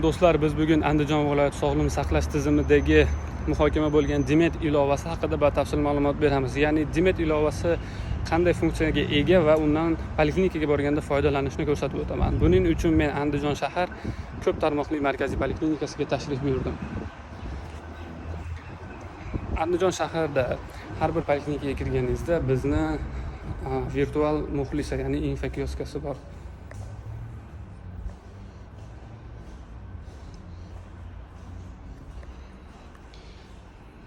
Do'stlar, biz bugun Andijon viloyati sog'liqni saqlash tizimidagi muhokama bo'lgan Dimet ilovasi haqida batafsil ma'lumot beramiz. Ya'ni Dimet ilovasi qanday funksiyaga ega va undan poliklinikaga borganda foydalanishni ko'rsatib o'taman. Buning uchun men Andijon shahar ko'p tarmoqli markaziy poliklinikasiga tashrif buyurdim. Andijon shahrida har bir poliklinikaga kirganingizda bizni virtual muxlisa, ya'ni infokioskasi bor.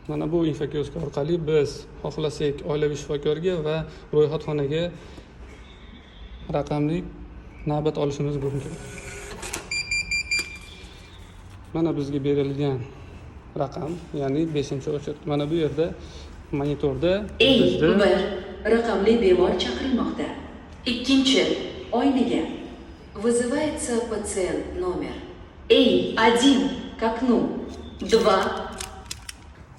Mana bu infokiosk orqali biz xohlasak oilaviy shifokorga va ro'yxatxonaga raqamli navbat olishimiz mumkin. Mana bizga berilgan raqam, ya'ni 5-o'chir. Mana bu yerda monitorda bizda 1 raqamli bemor chaqirilmoqda. 2 oynaga вызывается пациент номер 1 к окну 2.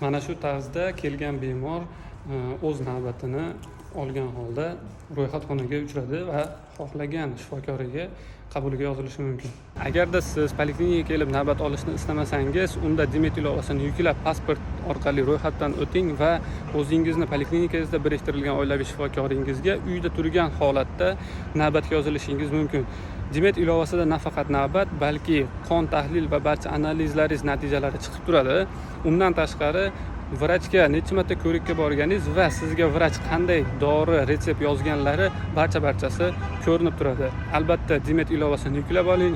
Mana shu tarzda kelgan bemor o'z navbatini olgan holda ro'yxatxonaga uchradi va xohlagan shifokoriga qabuliga yozilishi mumkin. Agarda siz poliklinikaga kelib navbat olishni istamasangiz, unda Dimet ilovasini yuklab pasport orqali ro'yxatdan o'ting va o'zingizni poliklinikangizda biriktirilgan oilaviy shifokoringizga uyda turgan holatda navbatga yozilishingiz mumkin. Dimet ilovasida nafaqat navbat, balki qon tahlil va barcha analizlaringiz natijalari chiqib turadi. Undan tashqari vrachga necha marta ko'rikka borganingiz va sizga vrach qanday dori retsept yozganlari barchasi ko'rinib turadi. Albatta Dimet ilovasini yuklab oling.